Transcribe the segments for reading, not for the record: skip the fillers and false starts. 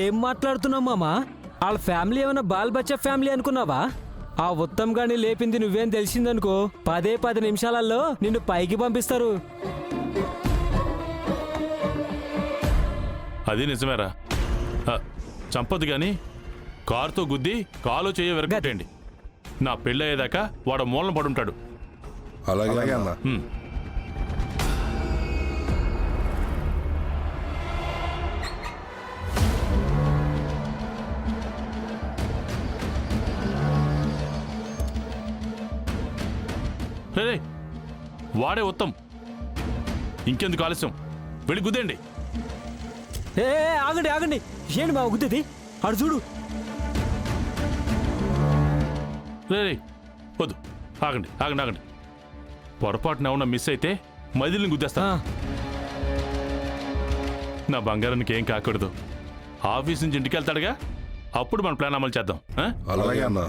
ఏం మాట్లాడుతున్నావు మామా? వాళ్ళ ఫ్యామిలీ ఏమైనా బాల్ బచ్చా ఫ్యామిలీ అనుకున్నావా? ఆ ఉత్తమ్ గాని లేపింది నువ్వేం తెలిసిందనుకో 10 నిమిషాలలో నిన్ను పైకి పంపిస్తారు. అది నిజమేరా. చంపదు గాని కారుతో గుద్ది కాలు చేయ వెరగొట్టండి. నా పెళ్ళయ్యేదాకా వాడు మూలన పడుంటాడు. అలాగే అన్న. రే వాడే ఉత్తమ్. ఇంకెందుకు ఆలస్యం, వెళ్ళి గుద్దేయండి. ఏ ఆగండి ఆగండి, ఏంటి మా గుద్దేది? అడు చూడు. రే వద్దు, ఆగండి ఆగండి ఆగండి. పొరపాటున ఏమన్నా మిస్ అయితే మదిలిని గుద్దేస్తా. నా బంగారానికి ఏం కాకూడదు. ఆఫీస్ నుంచి ఇంటికి వెళ్తాడుగా, అప్పుడు మన ప్లాన్ అమలు చేద్దాం. అలాగే అన్న.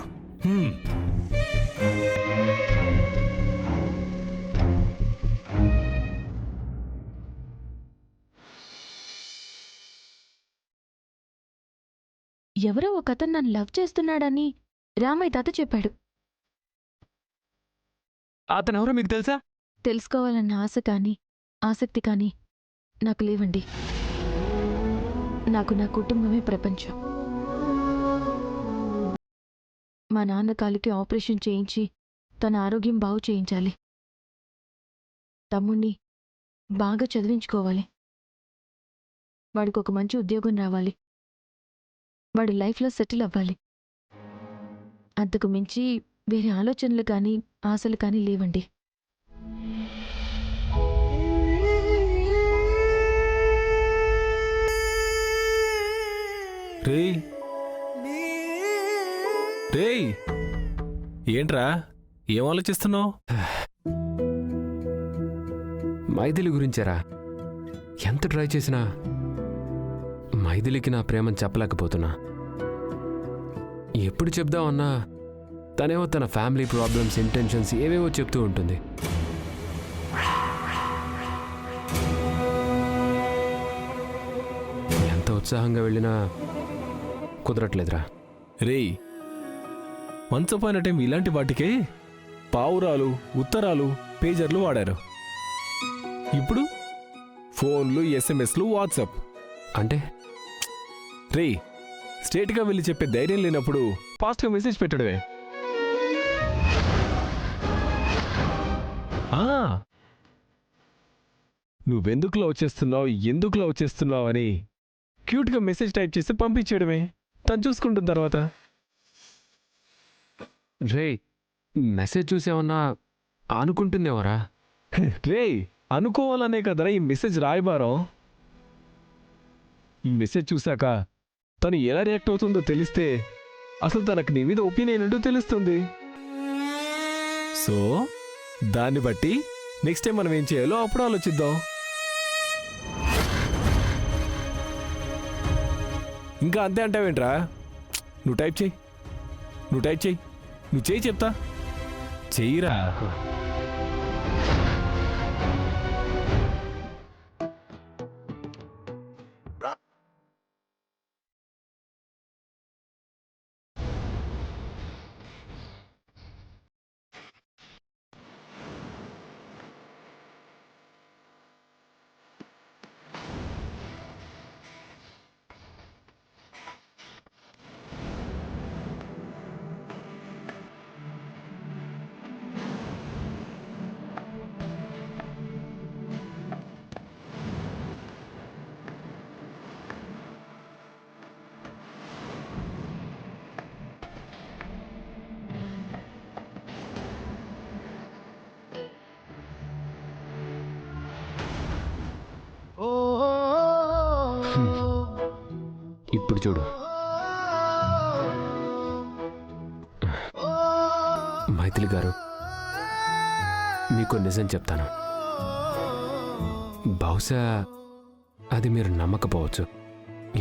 ఎవరో ఒకతను నన్ను లవ్ చేస్తున్నాడని రామయ్య తాత చెప్పాడు. అతనెవరో మీకు తెలుసా? తెలుసుకోవాలన్న ఆశ కానీ ఆసక్తి కానీ నాకు లేవండి. నాకు నా కుటుంబమే ప్రపంచం. మా నాన్న కాలికి ఆపరేషన్ చేయించి తన ఆరోగ్యం బాగు చేయించాలి. తమ్ముణ్ణి బాగా చదివించుకోవాలి. వాడికి ఒక మంచి ఉద్యోగం రావాలి. వాడి లైఫ్లో సెటిల్ అవ్వాలి. అంతకు మించి వేరే ఆలోచనలు కానీ ఆశలు కానీ లేవండి. రేయ్ రేయ్, ఏంట్రా ఏం ఆలోచిస్తున్నావు? మైథిలి గురించారా? ఎంత ట్రై చేసినా మైథిలికి నా ప్రేమను చెప్పలేకపోతున్నా. ఎప్పుడు చెప్దామన్నా తనేమో తన ఫ్యామిలీ ప్రాబ్లమ్స్, ఇంటెన్షన్స్ ఏవేవో చెప్తూ ఉంటుంది. ఎంత ఉత్సాహంగా వెళ్ళినా కుదరట్లేదురా. రేయ్, వన్స్ అపాన్ ఎ టైం ఇలాంటి వాటికే పావురాలు, ఉత్తరాలు, పేజర్లు వాడారు. ఇప్పుడు ఫోన్లు, ఎస్ఎంఎస్లు, వాట్సాప్. అంటే రేయ్, స్ట్రేట్గా వెళ్ళి చెప్పే ధైర్యం లేనప్పుడు ఫాస్ట్గా మెసేజ్ పెట్టడమే. నువ్వెందుకులా వచ్చేస్తున్నావు, ఎందుకులా వచ్చేస్తున్నావు అని క్యూట్గా మెసేజ్ టైప్ చేసి పంపించేయడమే. తను చూసుకుంటుంది తర్వాత. రే, మెసేజ్ చూసేమన్నా అనుకుంటుందేమోరా. రేయ్, అనుకోవాలనే కదరా ఈ మెసేజ్ రాయబారం. ఈ మెసేజ్ చూశాక తను ఎలా రియాక్ట్ అవుతుందో తెలిస్తే అసలు తనకు నీ మీద ఒపీనియన్ ఏంటో తెలుస్తుంది. సో దాన్ని బట్టి నెక్స్ట్ టైం మనం ఏం చేయాలో అప్పుడు ఆలోచిద్దాం. ఇంకా అంతే అంటావేంట్రా? నువ్వు టైప్ చేయి, నువ్వు చేయి చెప్తా. చెయ్యిరా. ఇప్పుడు చూడు, మైథిలి గారు, మీకు నిజం చెప్తాను. బహుశా అది మీరు నమ్మకపోవచ్చు.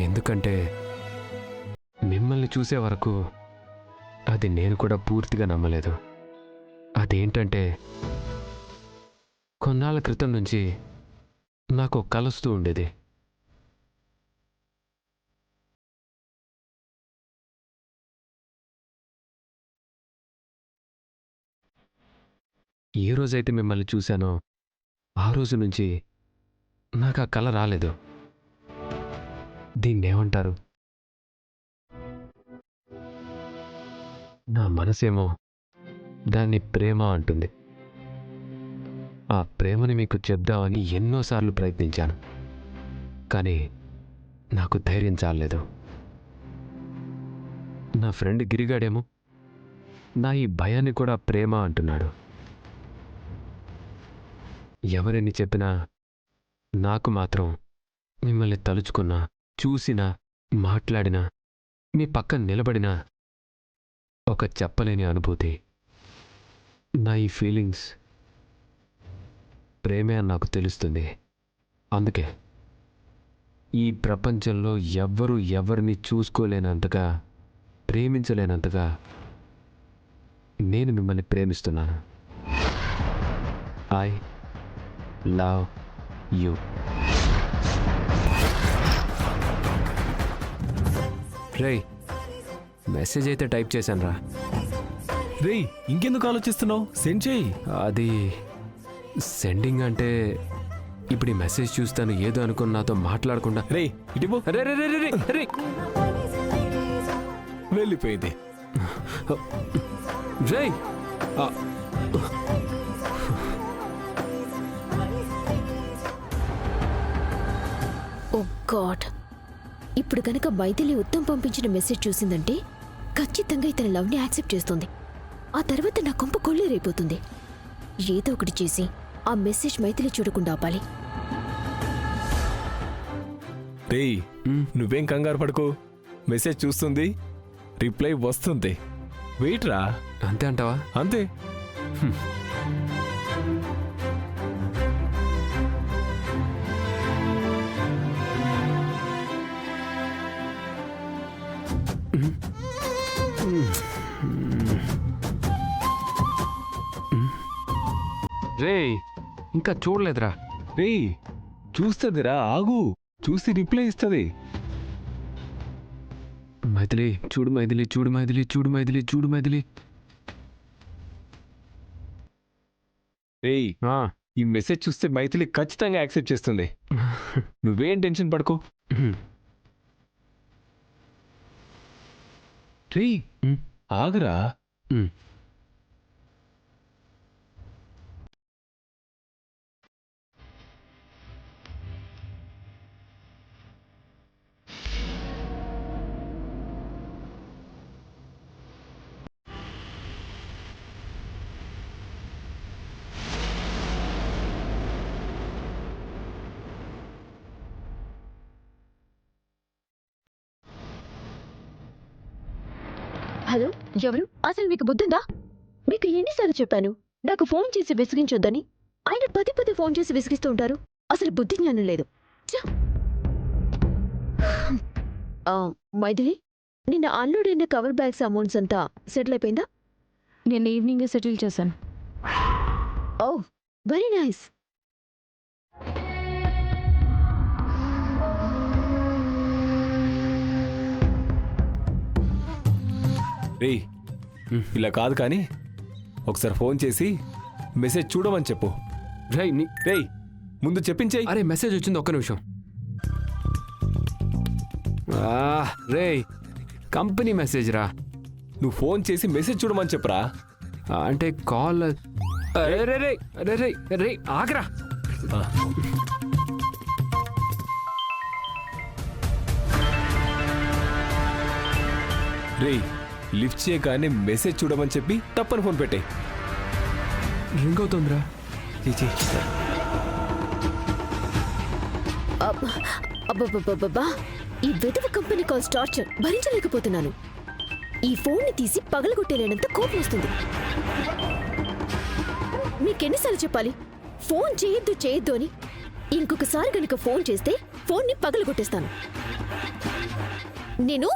ఎందుకంటే మిమ్మల్ని చూసే వరకు అది నేను కూడా పూర్తిగా నమ్మలేదు. అదేంటంటే కొన్నాళ్ళ క్రితం నుంచి నాకు కలుస్తూ ఉండేది. ఏ రోజైతే మిమ్మల్ని చూశానో ఆ రోజు నుంచి నాకు ఆ కల రాలేదు. దీన్నేమంటారు? నా మనసేమో దాన్ని ప్రేమ అంటుంది. ఆ ప్రేమని మీకు చెప్దామని ఎన్నోసార్లు ప్రయత్నించాను, కానీ నాకు ధైర్యం చాలలేదు. నా ఫ్రెండ్ గిరిగాడేమో నా ఈ భయాన్ని కూడా ప్రేమ అంటున్నాడు. ఎవరెన్ని చెప్పినా నాకు మాత్రం మిమ్మల్ని తలుచుకున్నా, చూసినా, మాట్లాడినా, మీ పక్కన నిలబడినా ఒక చెప్పలేని అనుభూతి. నా ఈ ఫీలింగ్స్ ప్రేమే అని నాకు తెలుస్తుంది. అందుకే ఈ ప్రపంచంలో ఎవ్వరూ ఎవరిని చూసుకోలేనంతగా, ప్రేమించలేనంతగా నేను మిమ్మల్ని ప్రేమిస్తున్నాను. I love you. రేయ్, మెసేజ్ అయితే టైప్ చేశాను రా. రేయ్, ఇంకెందుకు ఆలోచిస్తున్నావు? సెండ్ చేయి. అది సెండింగ్ అంటే ఇప్పుడు ఈ మెసేజ్ చూస్తాను ఏదో అనుకుని నాతో మాట్లాడకుండా రేయ్, ఇటుపో. రే రే రే రే రే వెళ్ళిపోయింది. రేయ్, ఓ గాడ్, ఇప్పుడు గనక మైథిలి ఉత్తమ్ పంపించిన మెసేజ్ చూసిందంటే ఖచ్చితంగా ఇతని లవ్ని యాక్సెప్ట్ చేస్తుంది. ఆ తర్వాత నా కొంప కొల్లేరైపోతుంది. ఏదో ఒకటి చేసి ఆ మెసేజ్ మైథిలి చూడకుండా ఆపాలి. రేయ్, నువ్వేం కంగారు పడుకో. మెసేజ్ చూస్తుంది, రిప్లై వస్తుంది. వెయిట్ రా. అంతే అంటావా? అంతే. రేయ్, ఇంకా చూడలేదురా. రేయ్, చూస్తుందిరా, ఆగు. చూసి రిప్లై ఇస్తుంది. మైథిలి చూడు, మైథిలి చూడు, మైథిలి చూడు, మైథిలి చూడు, మైథిలి. రేయ్, ఈ మెసేజ్ చూస్తే మైథిలి ఖచ్చితంగా యాక్సెప్ట్ చేస్తుంది. నువ్వేం టెన్షన్ పడుకో. రేయ్, ఆగురా. హలో, ఎవరు? అసలు మీకు బుద్ధిందా? మీకు ఎన్నిసార్లు చెప్పాను నాకు ఫోన్ చేసి విసిగించొద్దని? ఆయన పదే పదే ఫోన్ చేసి విసిగిస్తూ ఉంటారు. అసలు బుద్ధి జ్ఞానం లేదు. ఛ! మైథిలి, నిన్న అన్లోడ్ అయిన కవర్ బ్యాగ్స్ అమౌంట్స్ అంతా సెటిల్ అయిపోయిందా? నేను ఈవినింగ్ సెటిల్ చేశాను. ఓ, వెరీ నైస్. రేయ్, ఇలా కాదు కానీ ఒకసారి ఫోన్ చేసి మెసేజ్ చూడమని చెప్పు. రేయ్, రేయ్, ముందు చెప్పించేయి. అరే మెసేజ్ వచ్చింది, ఒక్క నిమిషం. రేయ్, కంపెనీ మెసేజ్ రా. నువ్వు ఫోన్ చేసి మెసేజ్ చూడమని చెప్పురా. అంటే కాల్. రే రే రే రే రే రే ఆగరా. రేయ్, లిఫ్ట్ చేయగానే మెసేజ్ చూడమని చెప్పి తప్పని ఫోన్ పెట్టే. రింగ్ అవుతుందిరా. అబ్బబ్బబ్బబ్బా, ఈ వెధవ కంపెనీ కాల్స్ టార్చర్ భరించలేకపోతున్నాను. ఈ ఫోన్ని తీసి పగలగొట్టేలేనంత కోపం వస్తుంది. మీకెన్నిసార్లు చెప్పాలి ఫోన్ చేయొద్దు చేయొద్దు అని? ఇంకొకసారి కనుక ఫోన్ చేస్తే ఫోన్ని పగలగొట్టేస్తాను నేను.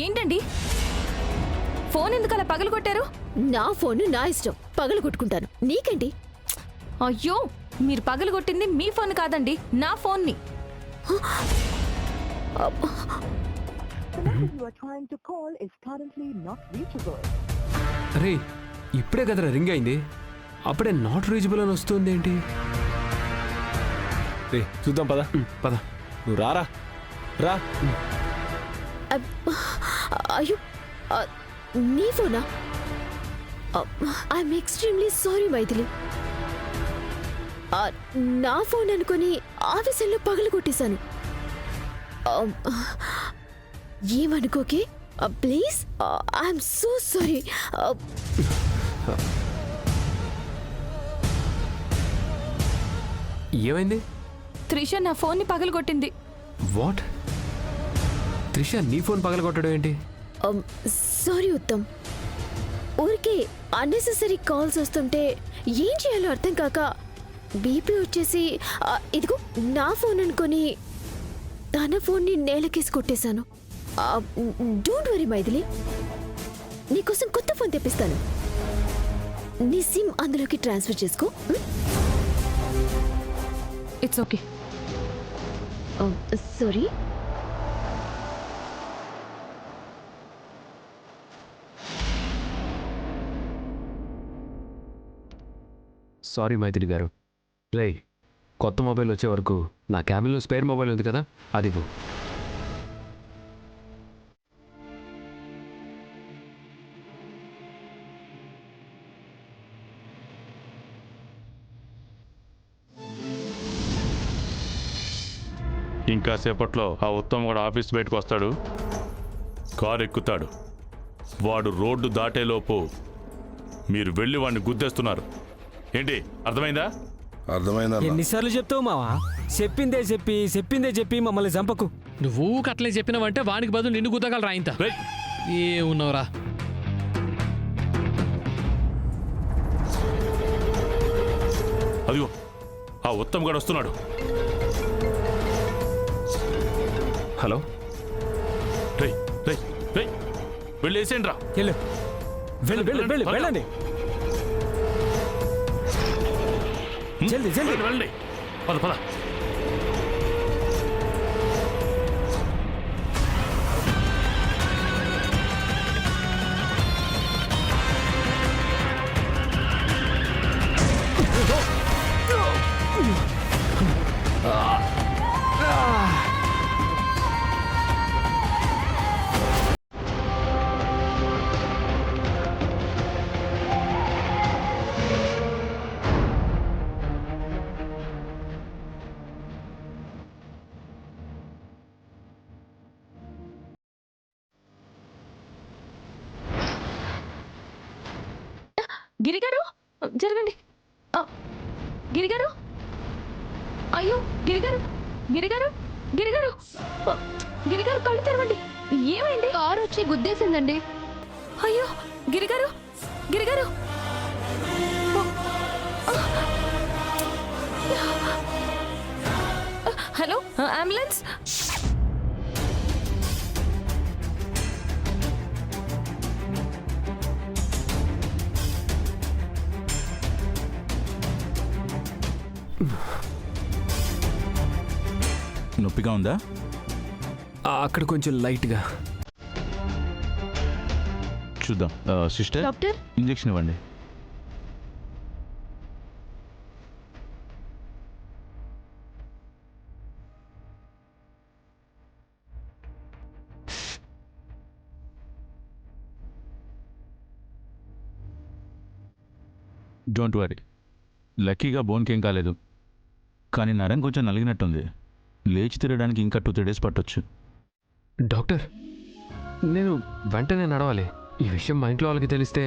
ఏంటండి, ఫోన్ ఎందుకు అలా పగలగొట్టారు? నా ఫోన్ నా ఇష్టం, పగలగొట్టుకుంటాను. నీకేంటి? అయ్యో, మీరు పగలగొట్టింది మీ ఫోన్ కాదండి, నా ఫోన్ని. number you are trying to call is currently not reachable. అరే ఇప్పుడే కదరా రింగ్ అయింది, అప్పుడే నాట్ రీచబుల్ అని వస్తుంది ఏంటి? రే చూద్దాం పద. పద. నువ్వు రారా రా. అయ్యో నీ ఫోనా? I'm extremely sorry Maithili. నా ఫోన్ అనుకుని ఆఫీసులో పగలు కొట్టేశాను. ఏమనుకోకే ప్లీజ్. I'm so sorry. ఏమైంది? త్రిష నా ఫోన్ని పగలు కొట్టింది. వాట్? త్రిష నీ ఫోన్ పగలగొట్టడం ఏంటి? సారీ ఉత్తమ్, ఊరికే అన్నెసెసరీ కాల్స్ వస్తుంటే ఏం చేయాలో అర్థం కాక బీపీ వచ్చేసి ఇదిగో నా ఫోన్ అనుకొని తన ఫోన్ని నేలకేసి కొట్టేశాను. డోంట్ వరీ మైథిలి, నీకోసం కొత్త ఫోన్ తెప్పిస్తాను. నీ సిమ్ అందులోకి ట్రాన్స్ఫర్ చేసుకో. It's okay. Sorry. Sorry Maithili garu. రే కొత్త మొబైల్ వచ్చే వరకు నా క్యాబిన్లో స్పేర్ మొబైల్ ఉంది కదా, అది ఇవ్వు. ఇంకా సేపట్లో ఆ ఉత్తమ్ కూడా ఆఫీస్ బయటకు వస్తాడు, కారు ఎక్కుతాడు. వాడు రోడ్డు దాటేలోపు మీరు వెళ్ళి వాడిని గుద్దేస్తున్నారు. ఏంటి అర్థమైందా? అర్థమైందన్న. ఎన్నిసార్లు చెప్తావు మావా? చెప్పిందే చెప్పి మమ్మల్ని చంపకు. నువ్వు కట్లే చెప్పినావంటే వానికి బదులు నిన్ను గుద్దగలరా ఇంత. రేయ్, ఏ ఉన్నావురా? అదిగో ఆ ఉత్తమ్ గారు వస్తున్నాడు. హలో. రేయ్ రేయ్ రేయ్, వెళ్ళి వేసేయండి రా. వెళ్ళండి. జల్దీ వెళ్ళండి. పద పద. గిరిగారు జరగండి. గిరిగారు, అయ్యో గిరిగారు కళ్ళు తెరవండి. ఏమైంది? కారు వచ్చి గుద్దేసిందండి. అయ్యో గిరిగారు. Hello, ambulance. నొప్పిగా ఉందా? అక్కడ కొంచెం లైట్గా. చూద్దాం. సిస్టర్, డాక్టర్, ఇంజెక్షన్ ఇవ్వండి. డోంట్ వరీ, లక్కీగా బోన్కి ఏం కాలేదు, కానీ నరం కొంచెం నలిగినట్టుంది. లేచి తిరగడానికి ఇంకా 2-3 డేస్ పట్టొచ్చు. డాక్టర్, నేను వెంటనే నడవాలి. ఈ విషయం మా ఇంట్లో వాళ్ళకి తెలిస్తే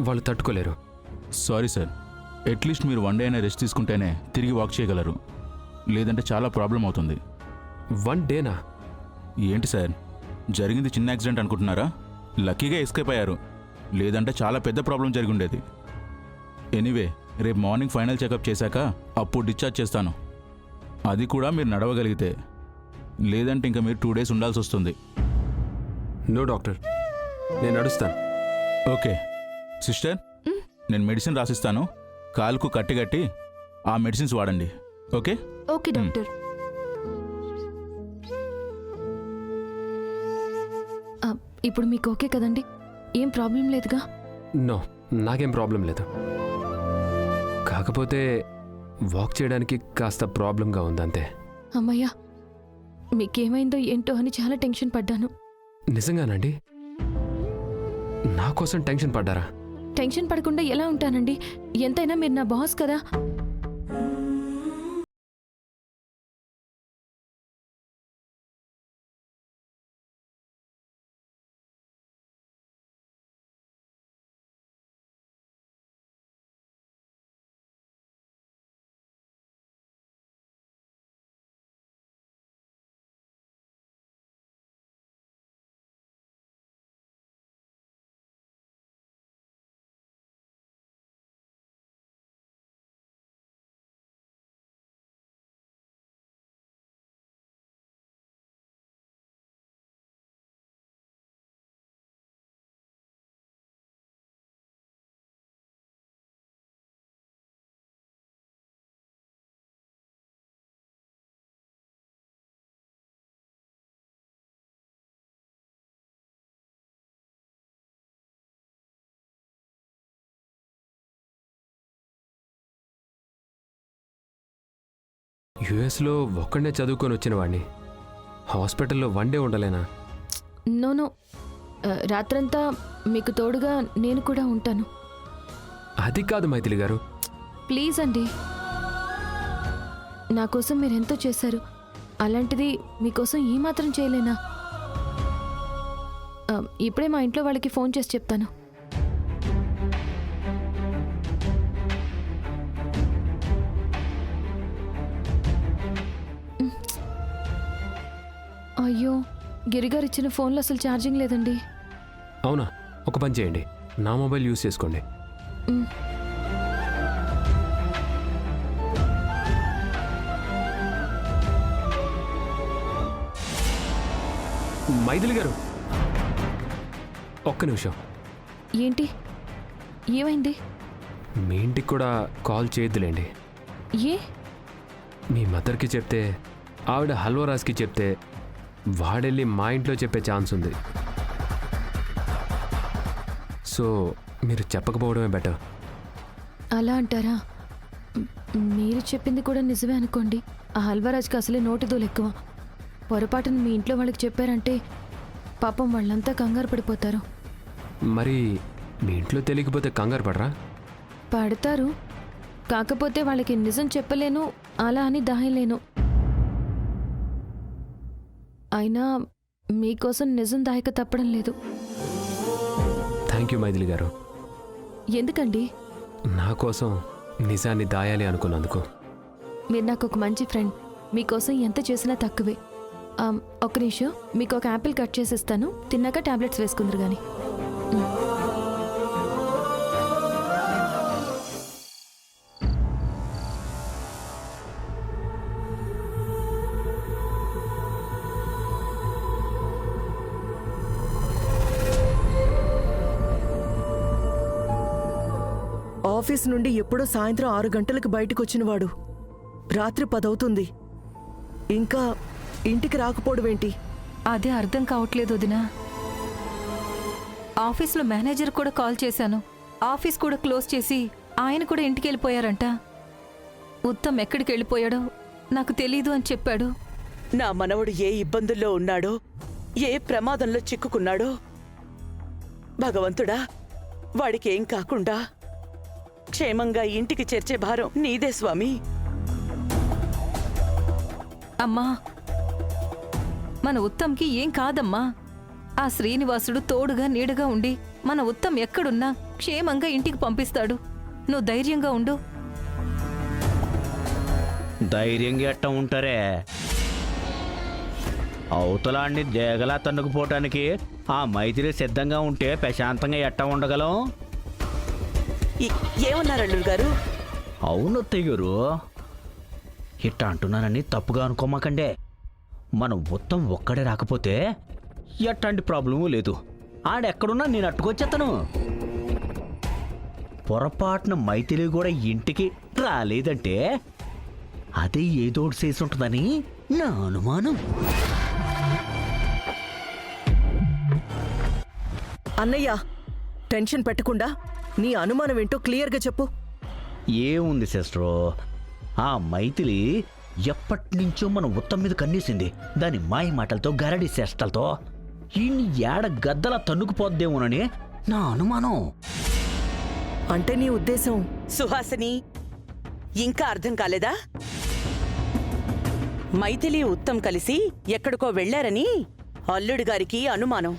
వాళ్ళు తట్టుకోలేరు. సారీ సార్, అట్లీస్ట్ మీరు 1 డే అయినా రెస్ట్ తీసుకుంటేనే తిరిగి వాక్ చేయగలరు, లేదంటే చాలా ప్రాబ్లం అవుతుంది. 1 డేనా? ఏంటి సార్, జరిగింది చిన్న యాక్సిడెంట్ అనుకుంటున్నారా? లక్కీగా ఎస్కేప్ అయ్యారు, లేదంటే చాలా పెద్ద ప్రాబ్లం జరిగి ఉండేది. ఎనీవే, రేపు మార్నింగ్ ఫైనల్ చెకప్ చేశాక అప్పుడు డిశ్చార్జ్ చేస్తాను. అది కూడా మీరు నడవగలిగితే, లేదంటే ఇంకా మీరు 2 డేస్ ఉండాల్సి వస్తుంది. నో డాక్టర్, నేను నడుస్తాను. ఓకే సిస్టర్, నేను మెడిసిన్ రాసిస్తాను, కాలుకు కట్టి ఆ మెడిసిన్స్ వాడండి. ఓకే? Okay doctor. ఇప్పుడు మీకు ఓకే కదండి? ఏం ప్రాబ్లం లేదుగా? నో, నాకేం ప్రాబ్లం లేదు. కాకపోతే వాక్ చేయడానికి కాస్త ప్రాబ్లంగా ఉందంతే. అమ్మయ్యా, మీకేమైందో ఏంటో అని చాలా టెన్షన్ పడ్డాను. నిజంగానండి? నా కోసం టెన్షన్ పడ్డారా? టెన్షన్ పడకుండా ఎలా ఉంటానండి? ఎంతైనా మీరు నా బాస్ కదా. యుఎస్లో ఒక్కడే చదువుకొని వచ్చిన వాడిని హాస్పిటల్లో 1 డే ఉండలేనా? నో, రాత్రంతా మీకు తోడుగా నేను కూడా ఉంటాను. అది కాదు మైథిలి గారు. ప్లీజ్ అండి, నా కోసం మీరు ఎంతో చేశారు. అలాంటిది మీకోసం ఈ మాత్రం చేయలేనా? ఇప్పుడే మా ఇంట్లో వాళ్ళకి ఫోన్ చేసి చెప్తాను. అయ్యో, గిరిగారు ఇచ్చిన ఫోన్లో అసలు ఛార్జింగ్ లేదండి. అవునా? ఒక పని చేయండి, నా మొబైల్ యూజ్ చేసుకోండి. మైథిలి గారు, ఒక్క నిమిషం. ఏంటి? ఏమైంది? మీ ఇంటికి కూడా కాల్ చేయొద్దులేండి. ఏ? మీ మదర్కి చెప్తే, ఆవిడ హల్వరాజ్కి చెప్తే వాడెళ్ళి మా ఇంట్లో చెప్పే ఛాన్స్ ఉంది. సో మీరు చెప్పకపోవడమే బెటర్. అలా అంటారా? మీరు చెప్పింది కూడా నిజమే అనుకోండి. ఆ హల్వరాజ్కి అసలే నోటిదోలు ఎక్కువ. పొరపాటున మీ ఇంట్లో వాళ్ళకి చెప్పారంటే పాపం వాళ్ళంతా కంగారు పడిపోతారు. మరి మీ ఇంట్లో తెలియకపోతే కంగారు పడరా? పడతారు, కాకపోతే వాళ్ళకి నిజం చెప్పలేను, అలా అని దాయలేను. అయినా మీకోసం నిజం దాయక తప్పడం లేదు. థ్యాంక్ యూ మైథిలి గారు. ఎందుకండి? నా కోసం నిజాన్ని దాయాలి అనుకున్నందుకు. మీరు నాకు ఒక మంచి ఫ్రెండ్. మీకోసం ఎంత చేసినా తక్కువే. ఒక్క నిమిషం, మీకు ఒక యాపిల్ కట్ చేసిస్తాను. తిన్నాక టాబ్లెట్స్ వేసుకుందరు కానీ. ఆఫీస్ నుండి ఎప్పుడో సాయంత్రం 6 గంటలకు బయటకు వచ్చినవాడు రాత్రి 10 అవుతుంది. ఇంకా ఇంటికి రాకపోవడమేంటి? అదే అర్థం కావట్లేదు వదినా. ఆఫీస్లో మేనేజర్ కూడా కాల్ చేశాను. ఆఫీస్ కూడా క్లోజ్ చేసి ఆయన కూడా ఇంటికి వెళ్ళిపోయారంట. ఉత్తమ్ ఎక్కడికి వెళ్ళిపోయాడో నాకు తెలీదు అని చెప్పాడు. నా మనవడు ఏ ఇబ్బందుల్లో ఉన్నాడో, ఏ ప్రమాదంలో చిక్కుకున్నాడో, భగవంతుడా వాడికి ఏం కాకుండా క్షేమంగా ఇంటికి చేర్చే భారం నీదే స్వామి. అమ్మా, మన ఉత్తమ్కి ఏం కాదమ్మా. ఆ శ్రీనివాసుడు తోడుగా నీడగా ఉండి మన ఉత్తమ్ ఎక్కడున్నా క్షేమంగా ఇంటికి పంపిస్తాడు. నువ్వు ధైర్యంగా ఉండు. ధైర్యంగా ఎట్ట ఉంటారే? అవతలాన్ని దేగలా తన్నుకుపోవటానికి ఆ మైత్రి సిద్ధంగా ఉంటే ప్రశాంతంగా ఎట్ట ఉండగలం? ఏమన్నారు అల్లుడు గారు? అవును తెగురు, ఇట్ట అంటున్నానని తప్పుగా అనుకోమాకండే. మనం మొత్తం ఒక్కడే రాకపోతే ఎట్లాంటి ప్రాబ్లము లేదు. ఆడెక్కడున్నా నేను అట్టుకొచ్చేస్తాను. పొరపాటున మైథిలి కూడా ఇంటికి రాలేదంటే అదే ఏదోటి చేసి ఉంటుందని నా అనుమానం. అన్నయ్య టెన్షన్ పెట్టకుండా నీ అనుమానం ఏంటో క్లియర్గా చెప్పు. ఏముంది సిస్టరు, ఆ మైథిలి ఎప్పటినుంచో మన ఉత్తం మీద కన్నేసింది. దాని మాయ మాటలతో గరడి చేష్టలతో ఈయన్ని ఏడ గద్దలా తన్నుకుపోద్దేమోనని నా అనుమానం. అంటే నీ ఉద్దేశం? సుహాసిని, ఇంకా అర్థం కాలేదా? మైథిలి ఉత్తమ్ కలిసి ఎక్కడికో వెళ్లారని అల్లుడి గారికి అనుమానం.